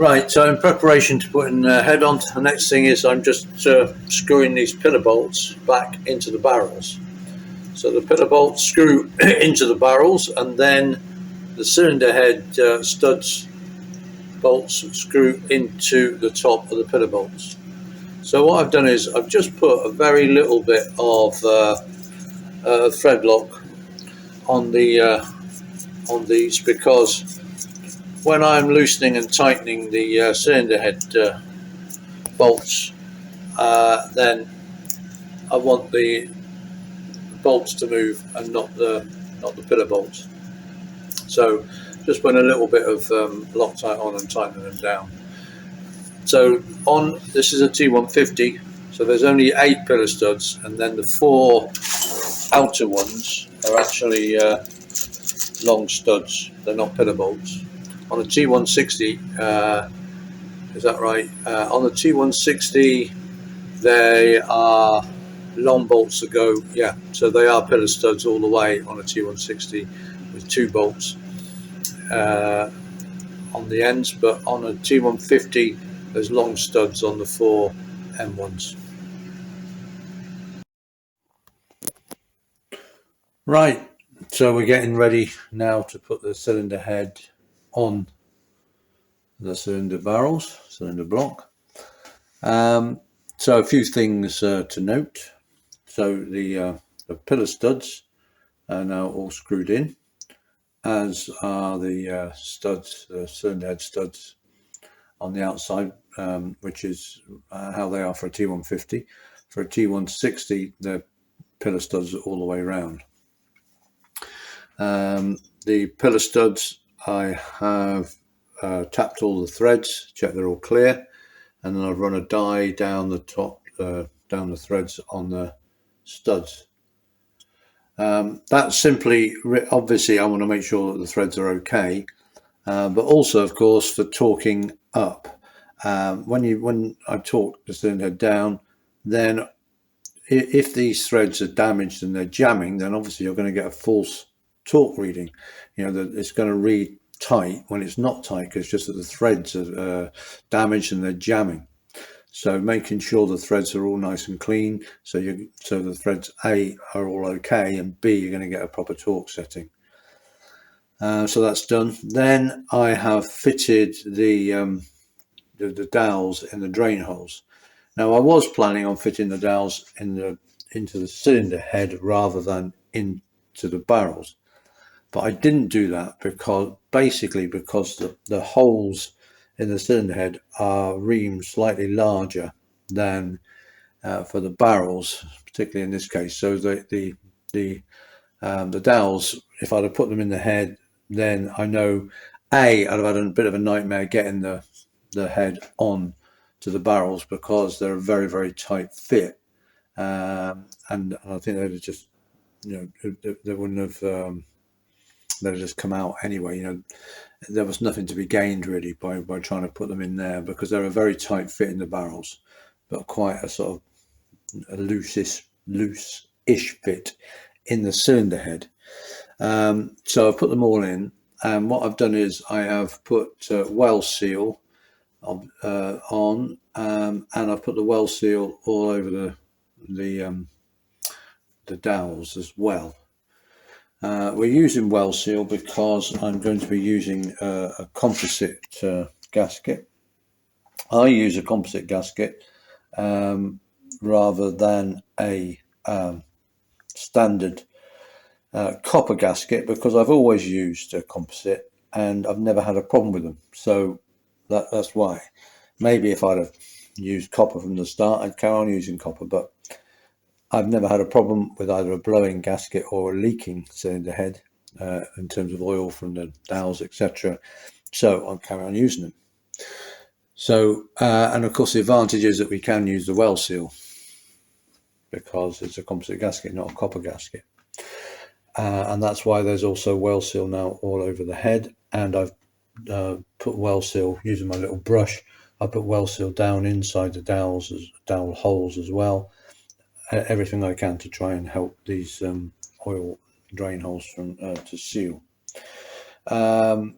Right, so in preparation to putting the head on, the next thing is I'm just screwing these pillar bolts back into the barrels. So the pillar bolts screw into the barrels, and then the cylinder head studs bolts screw into the top of the pillar bolts. So what I've done is I've just put a very little bit of thread lock on these, because when I'm loosening and tightening the cylinder head bolts, then I want the bolts to move and not the pillar bolts. So just putting a little bit of Loctite on and tightening them down. So this is a T150, so there's only 8 pillar studs, and then the 4 outer ones are actually long studs. They're not pillar bolts. On a T160, is that right? On the T160, they are long bolts that go, yeah, so they are pillar studs all the way on a T160 with 2 bolts on the ends, but on a T150 there's long studs on the 4 M1s. Right, so we're getting ready now to put the cylinder head on the cylinder block. So a few things to note. So the pillar studs are now all screwed in, as are the studs, the cylinder head studs on the outside, which is how they are for a T150. For a T160, the pillar studs are all the way around. The pillar studs, I have tapped all the threads, checked they're all clear, and then I've run a die down the top, down the threads on the studs. That's simply, obviously I want to make sure that the threads are okay, but also of course for torquing up. When I torque the cylinder head down, then if these threads are damaged and they're jamming, then obviously you're going to get a false torque reading. You know, that it's going to read tight when it's not tight, because just that the threads are damaged and they're jamming. So making sure the threads are all nice and clean, so the threads A are all okay, and B, you're going to get a proper torque setting. So that's done. Then I have fitted the dowels in the drain holes. Now I was planning on fitting the dowels into the cylinder head rather than into the barrels, but I didn't do that because the holes in the cylinder head are reamed slightly larger than for the barrels, particularly in this case. So the dowels, if I'd have put them in the head, then I know I'd have had a bit of a nightmare getting the head on to the barrels, because they're a very, very tight fit, and I think they'd have just, you know, they wouldn't have they'd have just come out anyway. You know, there was nothing to be gained really by trying to put them in there, because they're a very tight fit in the barrels, but quite a sort of a loose-ish fit in the cylinder head. So I've put them all in, and what I've done is I have put well seal on, and I've put the well seal all over the dowels as well. We're using well seal because I'm going to be using a composite gasket. I use a composite gasket rather than a standard copper gasket, because I've always used a composite and I've never had a problem with them. So that's why. Maybe if I'd have used copper from the start, I'd carry on using copper, but I've never had a problem with either a blowing gasket or a leaking cylinder head in terms of oil from the dowels, etc. So I'll carry on using them. So, and of course the advantage is that we can use the well seal, because it's a composite gasket, not a copper gasket. And that's why there's also well seal now all over the head. And I've put well seal, using my little brush, I put well seal down inside the dowel holes as well. Everything I can to try and help these oil drain holes from to seal. And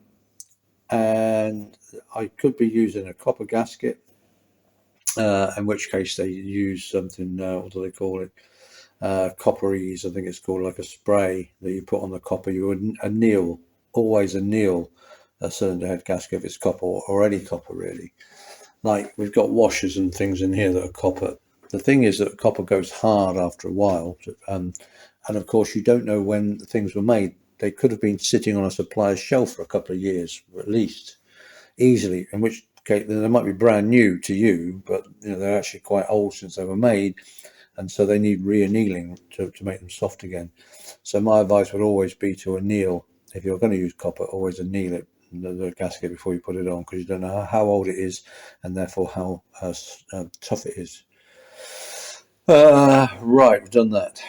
I could be using a copper gasket, in which case they use something, what do they call it? Copperies, I think it's called, like a spray that you put on the copper. You would anneal, always anneal a cylinder head gasket if it's copper, or any copper really. Like, we've got washers and things in here that are copper. The thing is that copper goes hard after a while, and of course you don't know when things were made. They could have been sitting on a supplier's shelf for a couple of years, at least, easily, in which case they might be brand new to you, but they're actually quite old since they were made, and so they need re-annealing to make them soft again. So my advice would always be to anneal. If you're going to use copper, always anneal it, the gasket, before you put it on, because you don't know how old it is, and therefore how tough it is. Right, we've done that.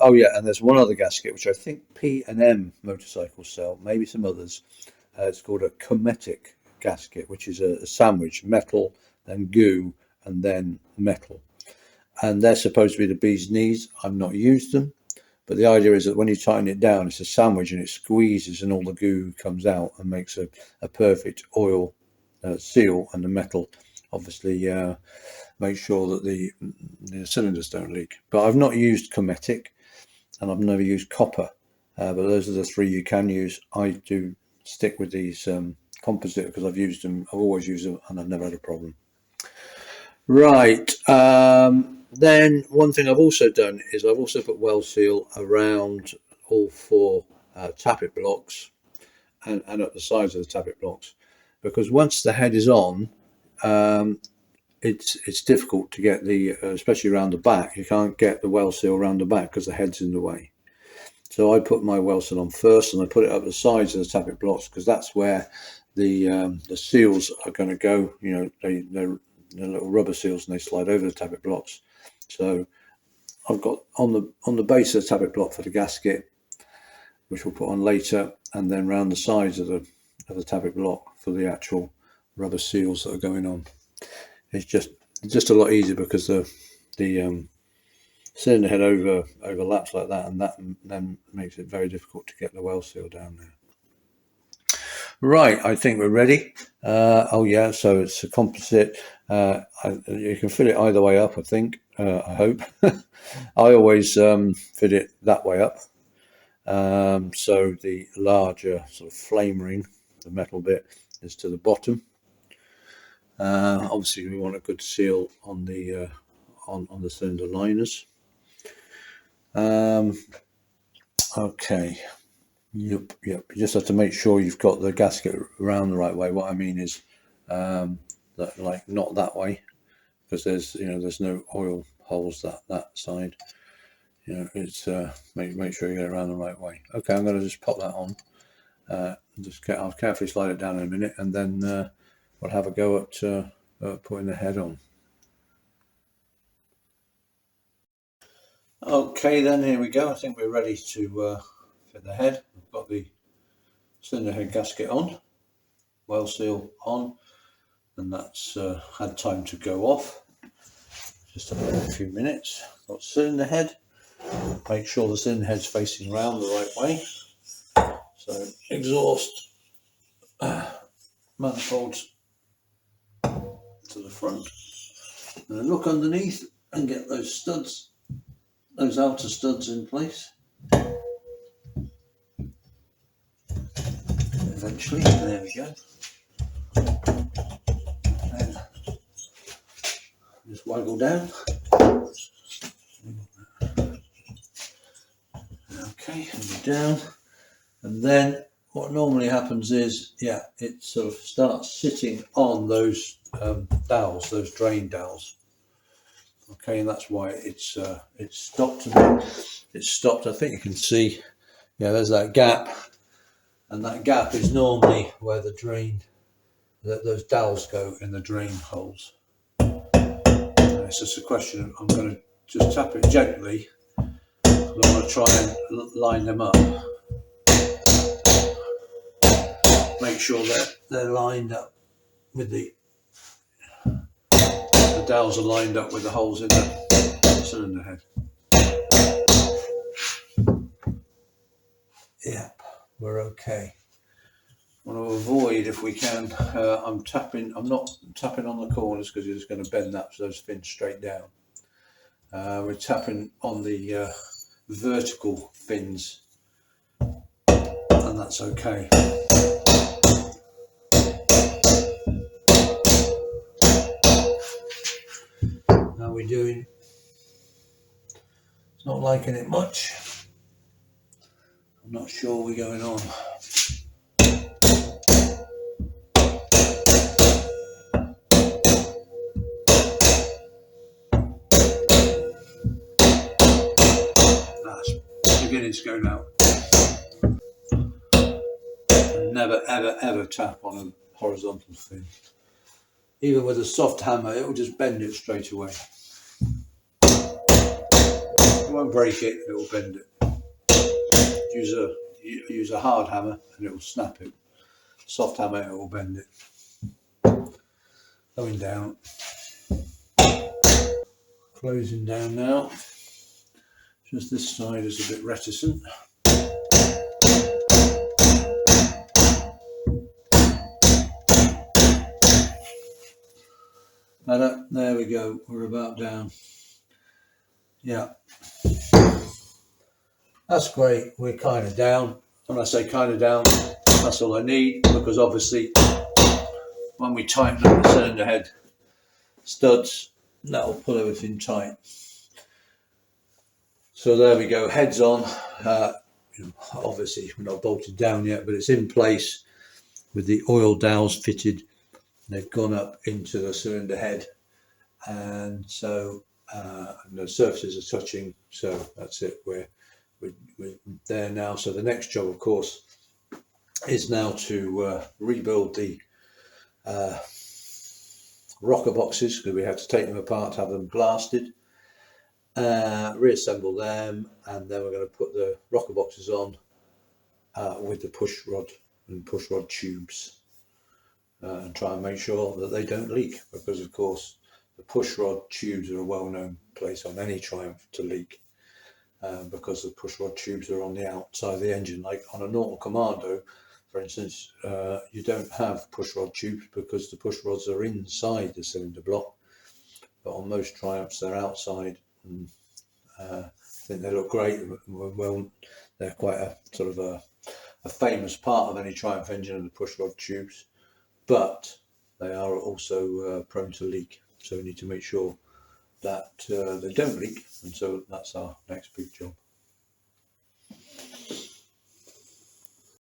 Oh yeah, and there's one other gasket which I think P&M motorcycles sell, maybe some others. It's called a cometic gasket, which is a sandwich, metal, then goo, and then metal. And they're supposed to be the bee's knees. I've not used them, but the idea is that when you tighten it down, it's a sandwich, and it squeezes and all the goo comes out and makes a perfect oil seal, and the metal obviously make sure that the cylinders don't leak. But I've not used cometic, and I've never used copper, but those are the three you can use. I do stick with these composite because I've used them, I've always used them, and I've never had a problem. Right, then one thing I've also done is I've also put well seal around all four tappet blocks and at the sides of the tappet blocks, because once the head is on, it's difficult to get the, especially around the back, you can't get the well seal around the back because the head's in the way. So I put my well seal on first, and I put it up the sides of the tappet blocks, because that's where the seals are going to go. They're little rubber seals, and they slide over the tappet blocks. So I've got on the base of the tappet block for the gasket, which we'll put on later, and then round the sides of the tappet block for the actual rubber seals that are going on. It's just a lot easier, because the cylinder head overlaps like that, and that then makes it very difficult to get the well seal down there. Right, I think we're ready. Oh yeah, so it's a composite. You can fit it either way up, I think. I hope. I always fit it that way up. So the larger sort of flame ring, the metal bit, is to the bottom. Obviously, we want a good seal on the cylinder liners. Okay. Yep. You just have to make sure you've got the gasket around the right way. What I mean is, that, like, not that way, because there's no oil holes that side. It's make sure you get it around the right way. Okay, I'm going to just pop that on. I'll carefully slide it down in a minute, and then we'll have a go at putting the head on. Okay, then here we go. I think we're ready to fit the head. We've got the cylinder head gasket on, well seal on, and that's had time to go off. Just a few minutes. Got cylinder head. Make sure the cylinder head's facing round the right way. So exhaust manifolds to the front. And then look underneath and get those studs, those outer studs in place. Eventually, there we go. And just waggle down. Okay, and down. And then what normally happens is, it sort of starts sitting on those dowels, those drain dowels. Okay, and that's why it's stopped. It's stopped. I think you can see, there's that gap, and that gap is normally where the drain, those dowels go in the drain holes. And it's just a question of, I'm going to just tap it gently. I want to try and line them up. Make sure that they're lined up with the dowels are lined up with the holes in the cylinder head. Yep, we're okay. want to avoid, if we can, I'm not tapping on the corners because you're just going to bend those fins straight down. We're tapping on the vertical fins, and that's okay. How are we doing? It's not liking it much. I'm not sure we're going on. That's beginning to go now. Never ever ever tap on a horizontal fin. Even with a soft hammer, it will just bend it straight away. It won't break it, it will bend it. Use a hard hammer and it will snap it. Soft hammer, it will bend it. Going down. Closing down now. Just this side is a bit reticent. There we go, we're about down. Yeah, that's great, we're kind of down. When I say kind of down, that's all I need, because obviously when we tighten up the cylinder head studs, that will pull everything tight. So there we go, heads on. Obviously we're not bolted down yet, but it's in place with the oil dowels fitted. They've gone up into the cylinder head, and so the surfaces are touching, so that's it, we're there now. So the next job, of course, is now to rebuild the rocker boxes, because we have to take them apart, have them blasted, reassemble them, and then we're going to put the rocker boxes on with the push rod and push rod tubes, and try and make sure that they don't leak, because of course the push rod tubes are a well-known place on any Triumph to leak, because the push rod tubes are on the outside of the engine. Like on a normal Commando, for instance, you don't have push rod tubes because the push rods are inside the cylinder block, but on most Triumphs they're outside, and I think they look great. Well, they're quite a sort of a famous part of any Triumph engine, and the push rod tubes, but they are also prone to leak, so we need to make sure that they don't leak, and so that's our next big job.